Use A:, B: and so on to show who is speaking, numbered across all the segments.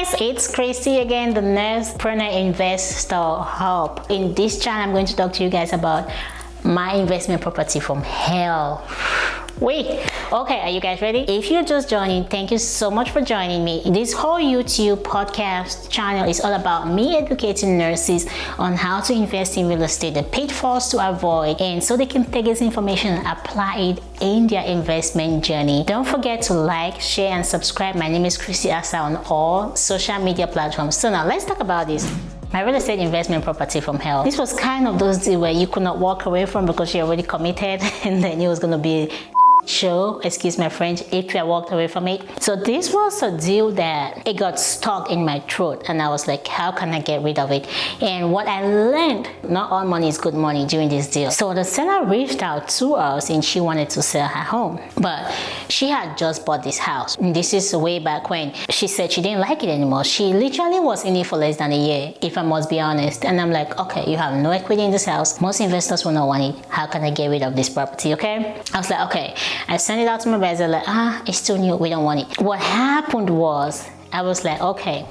A: guys, it's Christy again, the Nursepreneur Investor Hub. In this channel, I'm going to talk to you guys about my investment property from hell. Wait, okay, are you guys ready? If you're just joining, thank you so much for joining me. This whole YouTube podcast channel is all about me educating nurses on how to invest in real estate, the pitfalls to avoid, and so they can take this information and apply it in their investment journey. Don't forget to like, share, and subscribe. My name is Christy Asa on all social media platforms. So now let's talk about this. My real estate investment property from hell. This was kind of those deals where you could not walk away from because you're already committed and then it was going to be show, excuse my French, if I walked away from it. So this was a deal that it got stuck in my throat and I was like, how can I get rid of it? And what I learned, not all money is good money during this deal. So the seller reached out to us and she wanted to sell her home, but she had just bought this house. And this is way back when. She said she didn't like it anymore. She literally was in it for less than a year, if I must be honest. And I'm like, okay, you have no equity in this house. Most investors will not want it. How can I get rid of this property? Okay, I was like, okay. I sent it out to my advisor, like, it's too new, we don't want it. What happened was, I was like, okay,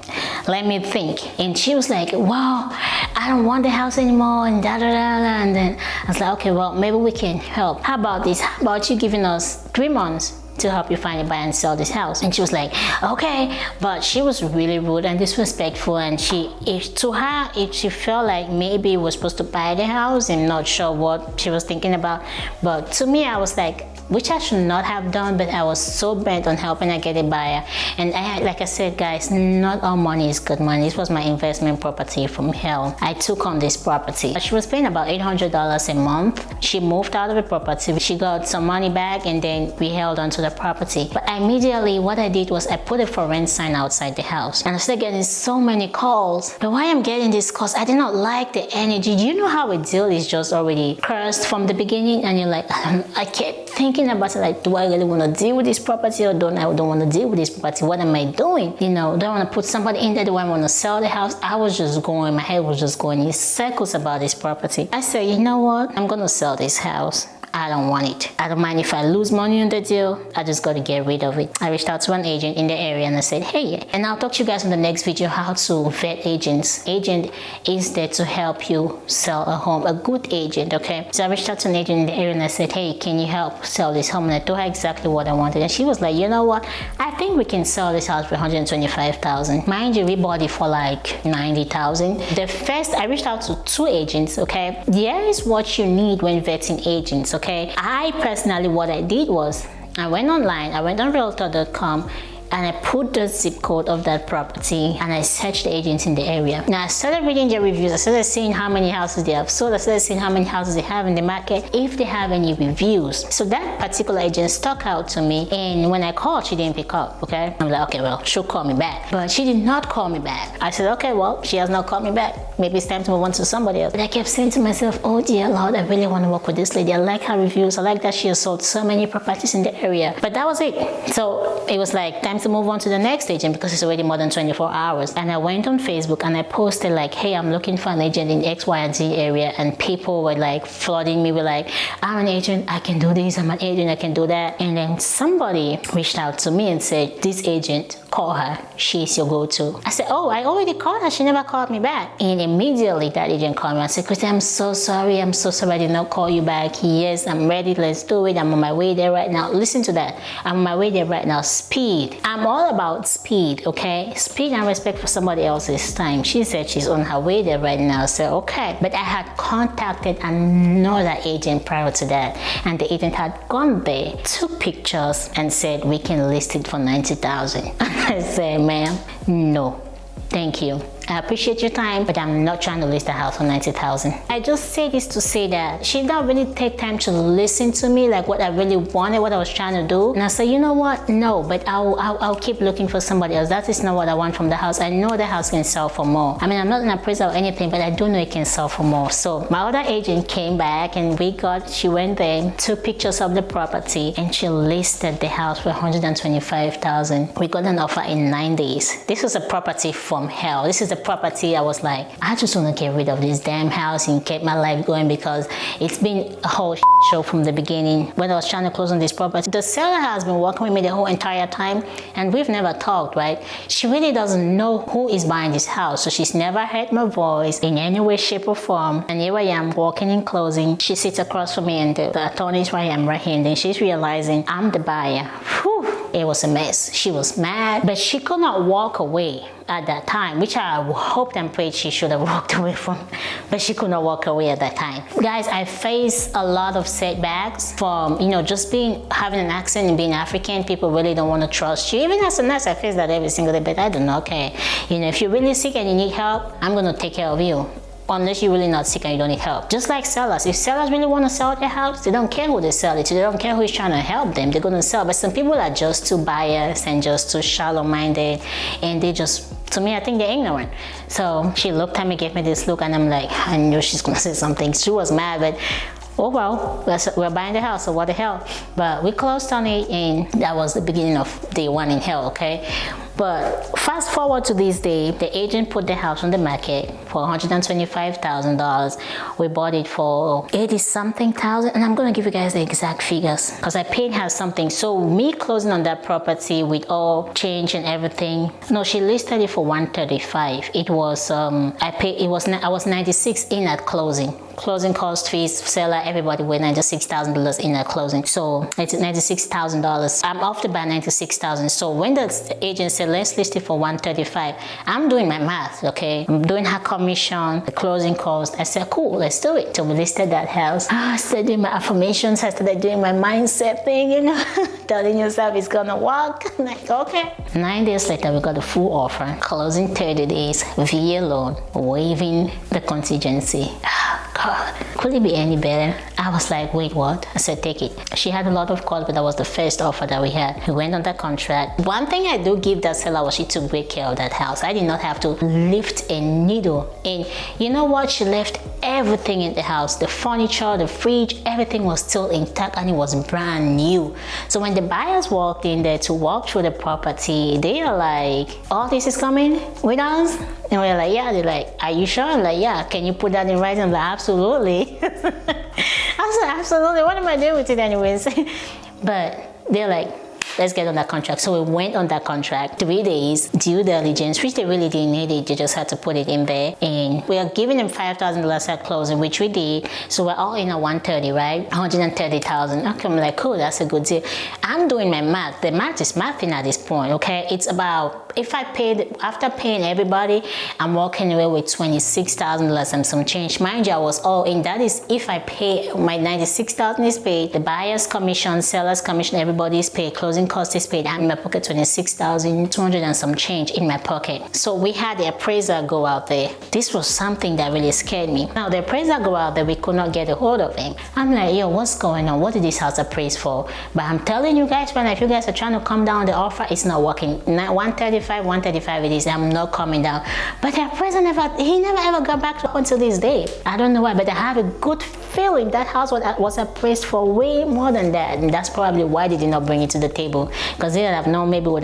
A: let me think. And she was like, wow, I don't want the house anymore, and da da da da. And then I was like, okay, well, maybe we can help. How about this? How about you giving us 3 months to help you find a buyer and sell this house? And she was like, okay. But she was really rude and disrespectful, and if she felt like maybe we were supposed to buy the house, and not sure what she was thinking about. But to me, I was like, which I should not have done, but I was so bent on helping her get a buyer. And like I said, guys, not all money is good money. This was my investment property from hell. I took on this property. She was paying about $800 a month. She moved out of the property. She got some money back, and then we held onto the property. But immediately what I did was I put a for rent sign outside the house, and I started getting so many calls. But why I'm getting this calls, I did not like the energy. Do you know how a deal is just already cursed from the beginning, and you're like, I kept thinking about it, like, do I really want to deal with this property, or don't want to deal with this property? What am I doing? You know, do I want to put somebody in there? Do I want to sell the house? I was just going, my head was just going in circles about this property. I said, you know what? I'm going to sell this house. I don't want it. I don't mind if I lose money on the deal. I just got to get rid of it. I reached out to an agent in the area and I said, hey, and I'll talk to you guys in the next video how to vet agents. Agent is there to help you sell a home, a good agent, okay? So I reached out to an agent in the area and I said, hey, can you help sell this home? And I told her exactly what I wanted. And she was like, you know what? I think we can sell this house for $125,000. Mind you, we bought it for like $90,000. The first, I reached out to 2 agents, okay? Here is what you need when vetting agents, okay? I personally, what I did was I went online, I went on realtor.com, and I put the zip code of that property and I searched the agents in the area. Now I started reading their reviews. I started seeing how many houses they have sold. I started seeing how many houses they have in the market, if they have any reviews. So that particular agent stuck out to me, and when I called, she didn't pick up, okay? I'm like, okay, well, she'll call me back. But she did not call me back. I said, okay, well, she has not called me back. Maybe it's time to move on to somebody else. But I kept saying to myself, oh dear Lord, I really want to work with this lady. I like her reviews. I like that she has sold so many properties in the area. But that was it. So it was like time to move on to the next agent because it's already more than 24 hours. And I went on Facebook and I posted like, hey, I'm looking for an agent in X, Y, and Z area. And people were like flooding me with like, I'm an agent, I can do this. I'm an agent, I can do that. And then somebody reached out to me and said, this agent, call her, she's your go-to. I said, oh, I already called her, she never called me back. And immediately that agent called me and said, Christy, I'm so sorry, I did not call you back. Yes, I'm ready, let's do it. I'm on my way there right now. Listen to that, I'm on my way there right now. Speed, I'm all about speed, okay? Speed and respect for somebody else's time. She said she's on her way there right now. So okay, but I had contacted another agent prior to that, and the agent had gone there, took pictures, and said we can list it for $90,000. I said, ma'am, no, thank you. I appreciate your time, but I'm not trying to list the house for $90,000. I just say this to say that she didn't really take time to listen to me, like what I really wanted, what I was trying to do. And I said, you know what? No, but I'll keep looking for somebody else. That is not what I want from the house. I know the house can sell for more. I mean, I'm not an appraiser or anything, but I do know it can sell for more. So my other agent came back and she went there, took pictures of the property, and she listed the house for $125,000. We got an offer in 9 days. This was a property from hell. This is a property, I was like, I just want to get rid of this damn house and get my life going, because it's been a whole show from the beginning when I was trying to close on this property. The seller has been working with me the whole entire time, and we've never talked, right? She really doesn't know who is buying this house, so she's never heard my voice in any way, shape, or form. And here I am walking in closing. She sits across from me, and the attorney's right here, and then she's realizing I'm the buyer. Whew. It was a mess. She was mad, but she could not walk away at that time, which I hoped and prayed she should have walked away from, but she could not walk away at that time. Guys, I faced a lot of setbacks from, just having an accent and being African. People really don't want to trust you. Even as a nurse, I face that every single day, but I don't know, okay. If you're really sick and you need help, I'm going to take care of you. Unless you're really not sick and you don't need help. Just like sellers. If sellers really want to sell their house, they don't care who they sell it to. They don't care who's trying to help them. They're going to sell. But some people are just too biased and just too shallow-minded. And they just, to me, I think they're ignorant. So she looked at me, gave me this look, and I'm like, I knew she's going to say something. She was mad, but oh well, we're buying the house, so what the hell. But we closed on it, and that was the beginning of day one in hell, okay? But fast forward to this day, the agent put the house on the market for $125,000. We bought it for 80-something thousand, and I'm gonna give you guys the exact figures because I paid her something. So me closing on that property with all change and everything, no, she listed it for $135,000. It was I was $96,000 in at closing. Closing cost, fees, seller, everybody were $96,000 in at closing. So it's $96,000. I'm off to buy $96,000. So when the agent said let's list it for $135,000, I'm doing my math, okay? I'm doing her commission, the closing cost. I said, cool, let's do it. So we listed that house. I started doing my affirmations. I started doing my mindset thing, telling yourself it's gonna work. I'm like, okay. 9 days later, we got a full offer. Closing 30 days, VA loan, waiving the contingency. God, could it be any better? I was like, wait, what? I said, take it. She had a lot of calls, but that was the first offer that we had. We went on that contract. One thing I do give that seller was she took great care of that house. I did not have to lift a needle. And you know what? She left everything in the house. The furniture, the fridge, everything was still intact, and it was brand new. So when the buyers walked in there to walk through the property, they are like, all this is coming with us? And we're like, yeah. They're like, are you sure? I'm like, yeah. Can you put that in writing? I'm like, absolutely. I said, absolutely. What am I doing with it anyways? But they're like, let's get on that contract. So we went on that contract. 3 days, due diligence, which they really didn't need it. They just had to put it in there. And we are giving them $5,000 at closing, which we did. So we're all in at $130,000, right? $130,000. I'm like, cool, that's a good deal. I'm doing my math. The math is mathing at this point, okay? It's about, if I paid, after paying everybody, I'm walking away with $26,000 and some change. Mind you, I was all in. That is if I pay, my $96,000 is paid, the buyer's commission, seller's commission, everybody is paid, closing cost is paid. I'm in my pocket $26,200 and some change in my pocket. So we had the appraiser go out there. This was something that really scared me. Now the appraiser go out there, we could not get a hold of him. I'm like, yo, what's going on? What did this house appraise for? But I'm telling you guys, if you guys are trying to come down the offer, it's not working. 135 it is. I'm not coming down. But the appraiser never ever got back to until this day. I don't know why, but I have a good feeling that house was appraised for way more than that, and that's probably why they did not bring it to the table. Because they would have known, maybe I would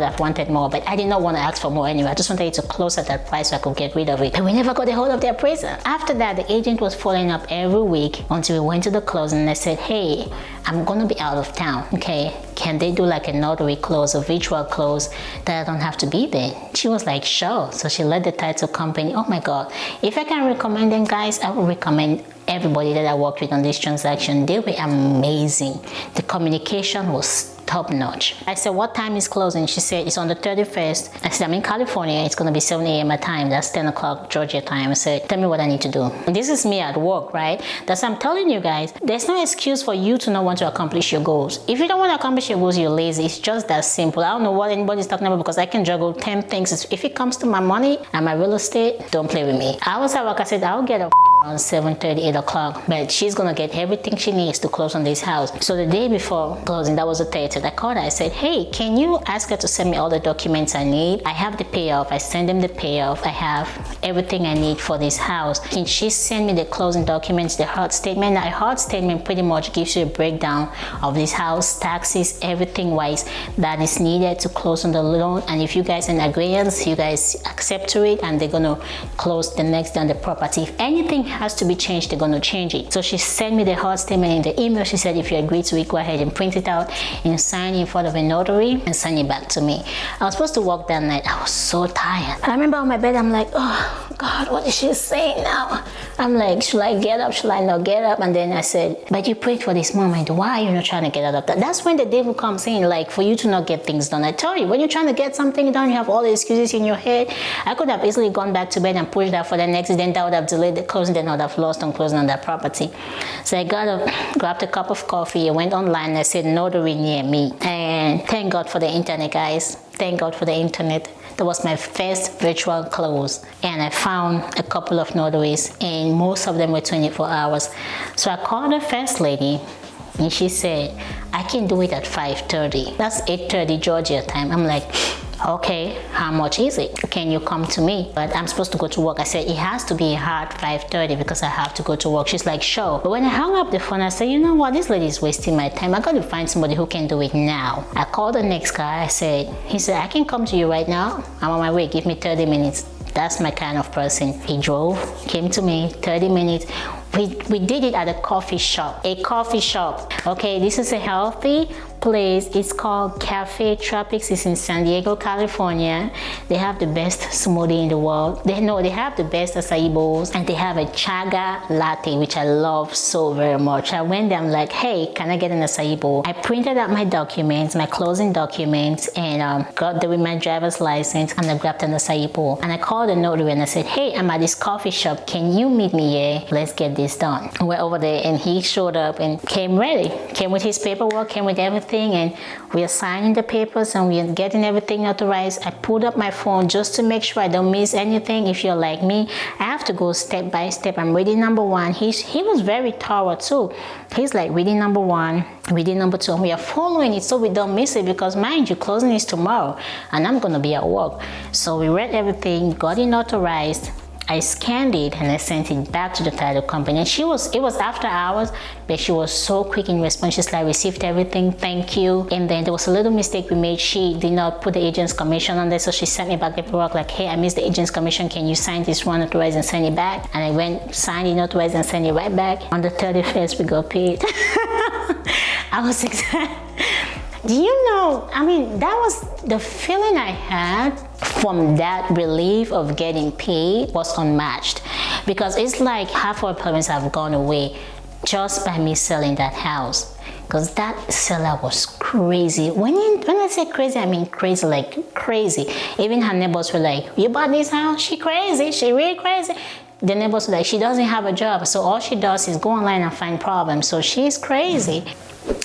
A: have wanted more, but I did not want to ask for more anyway. I just wanted it to close at that price so I could get rid of it. But we never got a hold of the appraiser. After that, the agent was following up every week until we went to the closing, and I said, hey, I'm gonna be out of town, okay? Can they do like a notary close, a virtual close that I don't have to be there? She was like, sure. So she let the title company, oh my God. If I can recommend them, guys, I would recommend everybody that I worked with on this transaction. They were amazing. The communication was top notch. I said, what time is closing? She said, it's on the 31st. I said, I'm in California. It's going to be 7 a.m. my time. That's 10 o'clock Georgia time. I said, tell me what I need to do. And this is me at work, right? That's what I'm telling you guys. There's no excuse for you to not want to accomplish your goals. If you don't want to accomplish your goals, you're lazy. It's just that simple. I don't know what anybody's talking about because I can juggle 10 things. If it comes to my money and my real estate, don't play with me. I was at work. I said, I'll get a around 7:30, 8 o'clock, but she's gonna get everything she needs to close on this house. So the day before closing, that was the 30th, I called her. I said, hey, can you ask her to send me all the documents I need? I have the payoff. I send them the payoff. I have everything I need for this house. Can she send me the closing documents, the hard statement? Now, a hard statement pretty much gives you a breakdown of this house, taxes, everything wise that is needed to close on the loan. And if you guys in agreement, you guys accept to it, and they're gonna close the next day on the property. If anything has to be changed, they're gonna change it. So she sent me the hard statement in the email. She said, if you agree to it, go ahead and print it out and sign it in front of a notary and send it back to me. I was supposed to work that night. I was so tired. I remember on my bed, I'm like, oh God, what is she saying now? I'm like, should I get up? Should I not get up? And then I said, but you prayed for this moment. Why are you not trying to get out of that? That's when the devil comes in, like, for you to not get things done. I tell you, when you're trying to get something done, you have all the excuses in your head. I could have easily gone back to bed and pushed that for the next day. Then that would have delayed the closing. Then I would have lost on closing on that property. So I grabbed a cup of coffee. I went online and I said, notary near me. And thank God for the internet, guys. Thank God for the internet. That was my first virtual close, and I found a couple of notaries, and most of them were 24 hours. So I called the first lady, and she said, I can do it at 5:30. That's 8:30 Georgia time. I'm like, okay, how much is it? Can you come to me? But I'm supposed to go to work. I said, it has to be hard 5:30 because I have to go to work. She's like, sure. But when I hung up the phone, I said, you know what? This lady is wasting my time. I got to find somebody who can do it now. I called the next guy. He said, I can come to you right now. I'm on my way. Give me 30 minutes. That's my kind of person. He drove, came to me, 30 minutes. We did it at a coffee shop. Okay, this is a healthy place. It's called Cafe Tropics. It's in San Diego, California. They have the best smoothie in the world. They have the best acai bowls, and they have a chaga latte, which I love so very much. I went there, I'm like, hey, can I get an acai bowl? I printed out my documents, my closing documents, and got there with my driver's license, and I grabbed an acai bowl. And I called the notary and I said, hey, I'm at this coffee shop. Can you meet me here? Let's get this done. I went over there, and he showed up and came ready. Came with his paperwork, came with everything, and we are signing the papers and we are getting everything authorized. I pulled up my phone just to make sure I don't miss anything. If you're like me, I have to go step by step. I'm reading number one. He was very thorough too. He's like reading number one, reading number two, and we are following it so we don't miss it, because mind you, closing is tomorrow and I'm gonna be at work. So we read everything, got it authorized. I scanned it and I sent it back to the title company. And it was after hours, but she was so quick in response. She's like, received everything, thank you. And then there was a little mistake we made. She did not put the agent's commission on there, so she sent me back the paperwork like, hey, I missed the agent's commission. Can you sign this one, authorize, and send it back? And I went, signed it, authorized, and sent it right back. On the 31st, we got paid. I was excited. Do you know, I mean, that was the feeling I had from that relief of getting paid was unmatched, because it's like half our payments have gone away just by me selling that house, because that seller was crazy. When I say crazy, I mean crazy, like crazy. Even her neighbors were like, you bought this house? She crazy, she really crazy. The neighbors were like, she doesn't have a job, so all she does is go online and find problems, so she's crazy.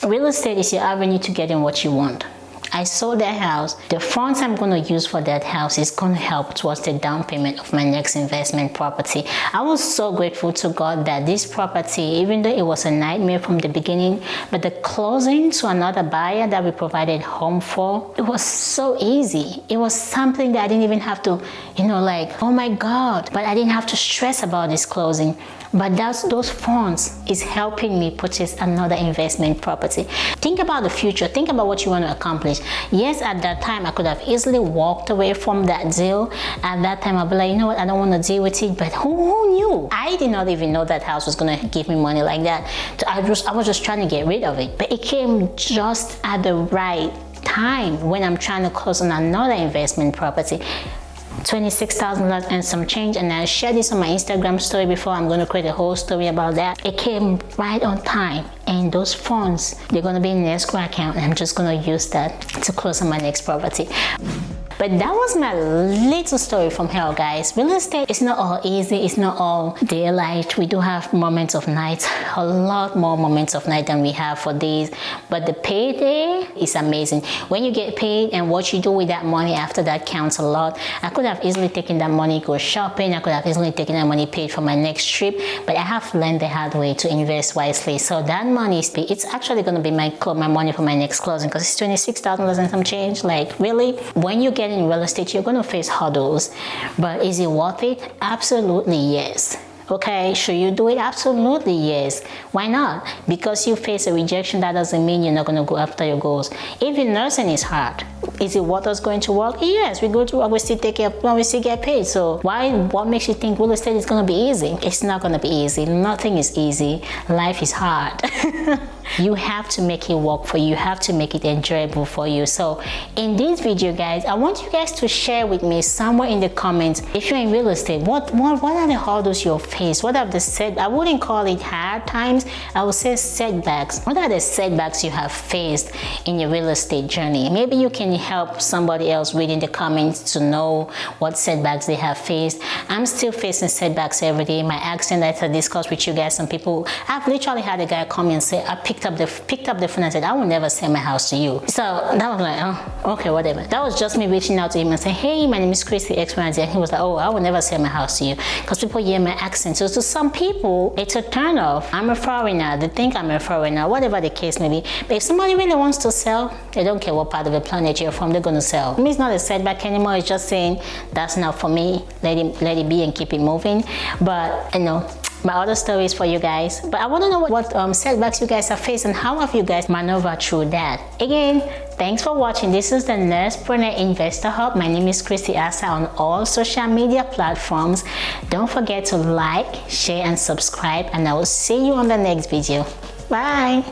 A: Real estate is your avenue to getting what you want. I sold that house. The funds I'm going to use for that house is going to help towards the down payment of my next investment property. I was so grateful to God that this property, even though it was a nightmare from the beginning, but the closing to another buyer that we provided home for, it was so easy. It was something that I didn't even have to, like, oh my God, but I didn't have to stress about this closing. But those funds is helping me purchase another investment property. Think about the future. Think about what you want to accomplish. Yes, at that time, I could have easily walked away from that deal. At that time, I'll be like, you know what, I don't want to deal with it. But who knew? I did not even know that house was going to give me money like that. I was just trying to get rid of it. But it came just at the right time when I'm trying to close on another investment property. $26,000 and some change, and I shared this on my Instagram story before. I'm going to create a whole story about that. It came right on time, and those funds, they're going to be in an escrow account, and I'm just going to use that to close on my next property. But that was my little story from hell, guys. Real estate is not all easy, it's not all daylight. We do have moments of night, a lot more moments of night than we have for days, but the payday is amazing. When you get paid and what you do with that money after that counts a lot. I could have easily taken that money, go shopping. I could have easily taken that money, paid for my next trip, but I have learned the hard way to invest wisely. So that money is, it's actually going to be my money for my next closing, because it's $26,000 and some change. Like, really, when you get in real estate, you're going to face hurdles, but is it worth it? Absolutely yes. Okay, should you do it? Absolutely yes. Why not? Because you face a rejection, that doesn't mean you're not going to go after your goals. Even nursing is hard. Is it what us going to work? Yes, we go to work, we still take care, we still get paid. So what makes you think real estate is going to be easy? It's not going to be easy. Nothing is easy. Life is hard. You have to make it work for you. You have to make it enjoyable for you. So in this video, guys, I want you guys to share with me somewhere in the comments, if you're in real estate, what are the hurdles you've faced? What are the I wouldn't call it hard times, I would say setbacks. What are the setbacks you have faced in your real estate journey? Maybe you can help somebody else read in the comments to know what setbacks they have faced. I'm still facing setbacks every day. My accent, I discussed with you guys, some people, I've literally had a guy come and say, I picked up the phone and said, I will never sell my house to you. So that was like, oh, okay, whatever. That was just me reaching out to him and saying, hey, my name is Christy XYZ. And he was like, oh, I will never sell my house to you, because people hear my accent. So to some people, it's a turn off. I'm a foreigner. They think I'm a foreigner, whatever the case may be. But if somebody really wants to sell, they don't care what part of the planet you're from, they're going to sell. For me, it's not a setback anymore. It's just saying, that's not for me. Let it be and keep it moving. But, you know, my other stories for you guys. But I want to know what setbacks you guys have faced and how have you guys maneuvered through that. Again, thanks for watching. This is the Nursepreneur Investor Hub. My name is Christy Asa on all social media platforms. Don't forget to like, share, and subscribe, and I will see you on the next video. Bye.